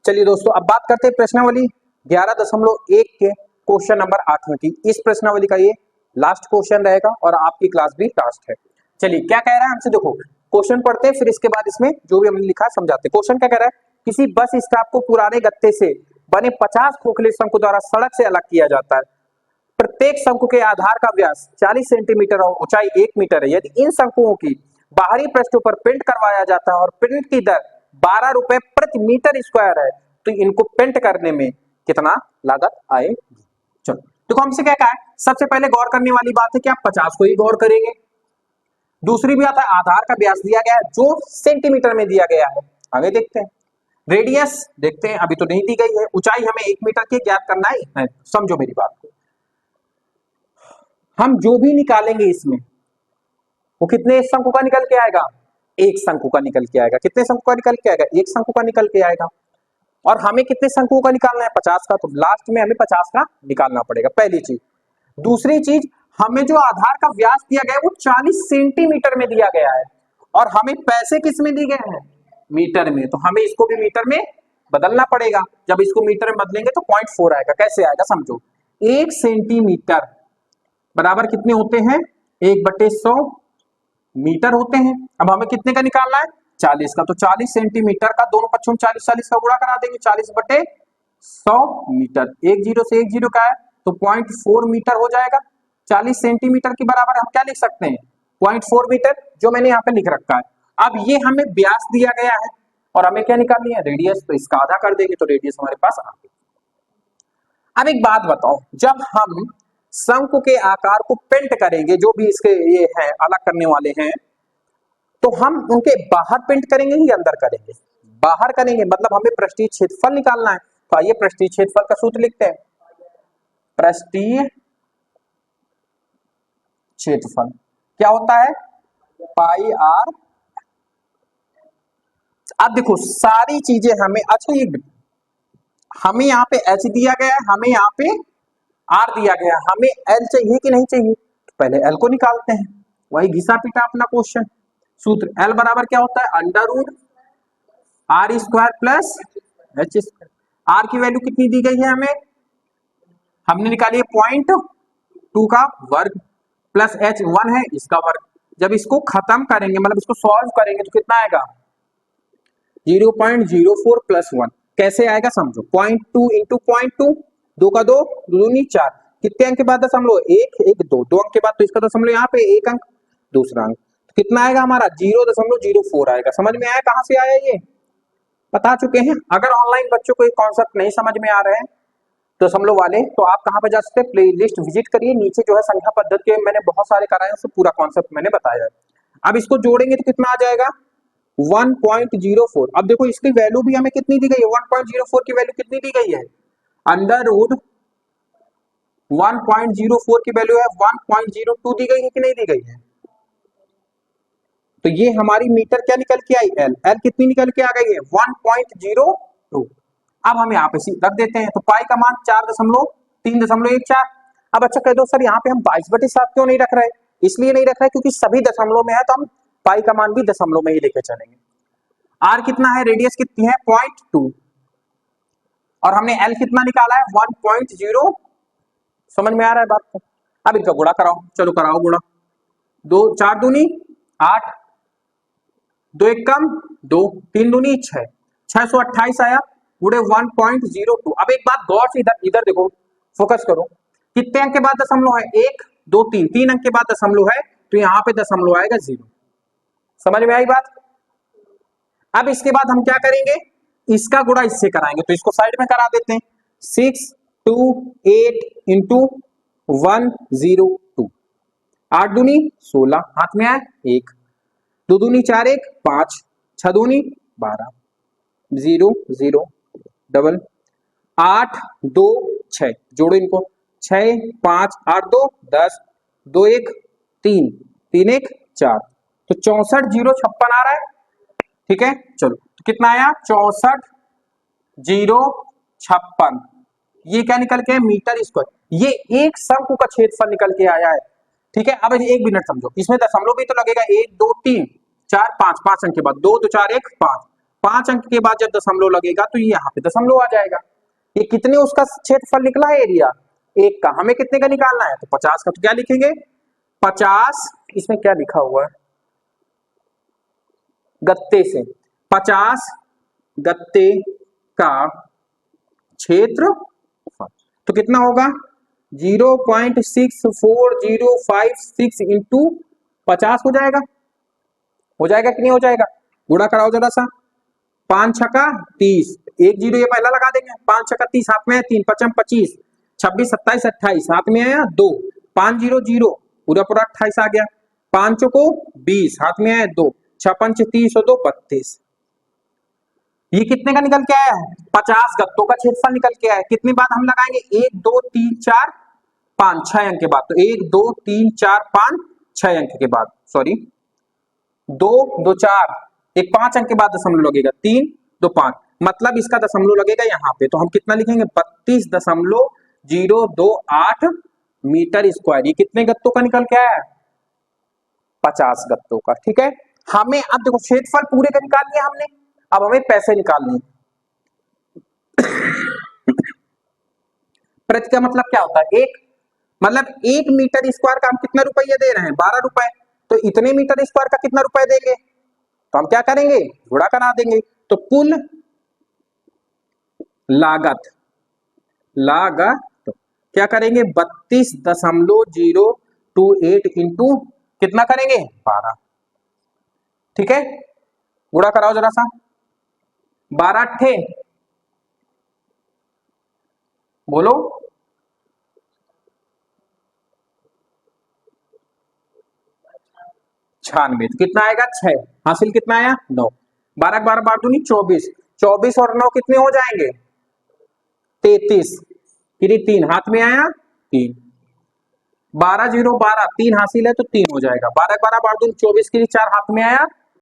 चलिए दोस्तों, अब बात करते हैं प्रश्नावली 11.1 के क्वेश्चन नंबर 8 की। इस प्रश्नावली का ये लास्ट क्वेश्चन रहेगा और आपकी क्लास भी लास्ट है। चलिए क्या कह रहा है हमसे, देखो क्वेश्चन पढ़ते हैं, फिर इसके बाद इसमें जो भी हमने लिखा है समझाते हैं। क्वेश्चन क्या कह रहा है, किसी बस स्टॉप को पुराने गत्ते से बने 50 खोखले शंकु द्वारा सड़क से अलग किया जाता है। प्रत्येक शंकु के आधार का व्यास 40 सेंटीमीटर और ऊंचाई 1 मीटर है। यदि इन शंकुओं की बाहरी पृष्ठों पर पेंट करवाया जाता है और पेंट की दर 12 रुपए प्रति मीटर स्क्वायर है, तो इनको पेंट करने में कितना लागत आएगी। चलो देखो हमसे क्या कहा है, सबसे पहले गौर करने वाली बात है कि आप 50 को ही गौर करेंगे। दूसरी बात है आधार का व्यास दिया गया है जो सेंटीमीटर में दिया गया है। आगे देखते हैं, रेडियस देखते हैं, अभी तो नहीं दी गई है। ऊंचाई हमें 1 मीटर की ज्ञात करना है। समझो मेरी बात को, हम जो भी निकालेंगे इसमें वो कितने शंकु का निकल के आएगा, एक शंकु का निकल के आएगा। कितने शंकु का निकल के आएगा, एक शंकु का निकल के आएगा। और हमें कितने शंकुओं का निकालना है, 50 का, तो लास्ट में हमें 50 का निकालना पड़ेगा, पहली चीज। दूसरी चीज, हमें जो आधार का व्यास दिया गया है वो 40 सेंटीमीटर में दिया गया है और हमें पैसे किस में दिए गए हैं, मीटर में। तो हमें इसको भी मीटर में बदलना पड़ेगा। जब इसको मीटर में बदलेंगे तो 0.4 आएगा। कैसे आएगा समझो, 1 सेंटीमीटर बराबर कितने होते हैं, 1/100 मीटर होते हैं। अब हमें कितने का निकालना है, 40 का। तो 40 सेंटीमीटर का दोनों पक्षों में 40 का गुणा करा देंगे, 40/100 मीटर। एक जीरो से एक जीरो का है तो 0.4 मीटर हो जाएगा। 40 सेंटीमीटर के बराबर हम क्या लिख सकते हैं, 0.4 मीटर, जो मैंने यहाँ पे लिख रखा है। अब ये हमें व्यास दिया गया है और हमें क्या निकालनी है, रेडियस। तो इसका आधा कर देंगे तो रेडियस हमारे पास आ गई। अब एक बात बताओ, जब हम शंकु के आकार को पेंट करेंगे, जो भी इसके ये है अलग करने वाले हैं, तो हम उनके बाहर पेंट करेंगे या अंदर करेंगे, बाहर करेंगे। मतलब हमें पृष्ठीय क्षेत्रफल निकालना है। तो आइए पृष्ठीय क्षेत्रफल का सूत्र लिखते हैं। पृष्ठीय क्षेत्रफल क्या होता है, पाई आर। अब देखो सारी चीजें हमें, अच्छा ये हमें यहाँ पे एच दिया गया है, हमें यहाँ पे आर दिया गया, हमें एल चाहिए कि नहीं चाहिए, तो पहले एल को निकालते हैं। वही घिसा पिटा अपना क्वेश्चन। सूत्र एल बराबर क्या होता है, √r² plus h square. R की वैल्यू कितनी दी गई है हमें, हमने निकाली है 0.2 का वर्ग प्लस एच 1 है इसका वर्ग। जब इसको खत्म करेंगे, मतलब इसको सॉल्व करेंगे, तो कितना आएगा, 0.04 प्लस 1। कैसे आएगा समझो, 0.2 इंटू 0.2, 2 का 2, 2 दूनी 4। कितने अंक के बाद दशमलव, 1 1 2, 2 अंक के बाद तो इसका दशमलव यहाँ पे 1 अंक, दूसरा अंक, तो कितना आएगा हमारा 0.04 आएगा। समझ में आया कहां से आया, ये बता चुके हैं। अगर ऑनलाइन बच्चों को ये कॉन्सेप्ट नहीं समझ में आ रहे हैं दशमलव वाले, तो आप कहां पे जा सकते हैं, प्ले लिस्ट विजिट करिए, नीचे जो है संख्या पद्धति के मैंने बहुत सारे कराए, उससे पूरा कॉन्सेप्ट मैंने बताया है। अब इसको जोड़ेंगे तो कितना आ जाएगा, 1.04। अब देखो इसकी वैल्यू भी हमें कितनी दी गई है, 1.04 की वैल्यू कितनी दी गई है, √1.04 की वैल्यू है 1.02 दी गई है कि नहीं दी गई है। तो ये हमारी मीटर क्या निकल के आई, एल। एल कितनी निकल के आ गई है, 1.02। अब हम यहाँ पे रख देते हैं, तो पाई का मान 4.314। अब अच्छा कह दो सर यहाँ पे हम 22/7 क्यों नहीं रख रहे, इसलिए नहीं रख रहे क्योंकि सभी दशमलव में है, तो हम पाई का मान भी दशमलव में ही लेके चलेंगे। आर कितना है, रेडियस कितनी है 0.2, और हमने एल कितना निकाला है 1.0। समझ में आ रहा है बात को। अब इनका गुणा कराओ, चलो कराओ गुणा। 2 4 दूनी 8, 2 1 कम 2, 3 दूनी 6, 628 आया, गुणे 1.02। अब एक बात गौर से इधर देखो, फोकस करो, कितने अंक के बाद दशमलव है, 1 2 3, 3 अंक के बाद दशमलव है, तो यहाँ पे दशमलव आएगा 0। समझ में आई बात। अब इसके बाद हम क्या करेंगे, इसका गुणा इससे कराएंगे, तो इसको साइड में करा देते हैं। 628 इंटू 102, 8 दूनी 16, हाथ में आए 1, 2 दूनी 4 1 5, 6 दूनी 12, 0 0 डबल 8 2 6, जोड़ो इनको, 6 5 8 2 10, 2 1 3 3 1 4, तो 64 0 56 आ रहा है। ठीक है, चलो तो कितना आया, 64 0 56। ये क्या निकल के, मीटर स्क्वायर। ये एक शंकु का क्षेत्रफल निकल के आया है। ठीक है, अब एक मिनट समझो, इसमें दशमलव भी तो लगेगा, 1 2 3 4 5, 5 अंक के बाद 2 2 4 1 5, 5 अंक के बाद जब दशमलव लगेगा तो ये यहाँ पे दशमलव आ जाएगा। ये कितने उसका क्षेत्रफल निकला है एरिया, 1 का। हमें कितने का निकालना है, तो 50 का। तो क्या लिखेंगे, 50, इसमें क्या लिखा हुआ है, गत्ते से 50 गत्ते का क्षेत्र, तो कितना होगा 0.64056 इंटू 50 हो जाएगा कि नहीं हो जाएगा, गुणा कराओ जरा सा। 5 छक्का 30, 1 जीरो ये पहला लगा देंगे, 5 छक्का 30 हाथ में है 3, 5 25, 26 27 28 हाथ में आया 2, 5 0 0 पूरा पूरा 28 आ गया, 5 को 20 हाथ में आया 2, 6 5 30 और 2 32। ये कितने का निकल के आया है, 50 गत्तों का क्षेत्रफल निकल के आया है। कितनी बार हम लगाएंगे, 1 2 3 4 5, 6 अंक के बाद, तो 1 2 3 4 5 6 अंक के बाद, सॉरी 2 2 4, एक 5 अंक के बाद दशमलव लगेगा, 3 2 5, मतलब इसका दशमलव लगेगा यहाँ पे। तो हम कितना लिखेंगे, 32.028 मीटर स्क्वायर। ये कितने गत्तों का निकल के आया है, 50 गत्तों का। ठीक है, हमें अब देखो क्षेत्रफल पूरे का निकाल लिया हमने, अब हमें पैसे निकालने हैं। प्रति का मतलब क्या होता है, एक, मतलब 1 मीटर स्क्वायर का हम कितना रुपया दे रहे हैं, 12 रुपए। तो इतने मीटर स्क्वायर का कितना रुपए देंगे, तो हम क्या करेंगे, गुणा करा देंगे। तो कुल लागत क्या करेंगे, 32.028 इंटू कितना करेंगे, 12। ठीक है, गुणा कराओ जरा सा, 12 अट्ठे बोलो 96, तो कितना आएगा 6, हासिल कितना आया 9, 12 12 12 दूनी 24, 24 और 9 कितने हो जाएंगे 33, फिर 3 हाथ में आया 3, 12 0 12 3 हासिल है तो 3 हो जाएगा, 12 12 12 दूनी 24 के लिए 4 हाथ में आया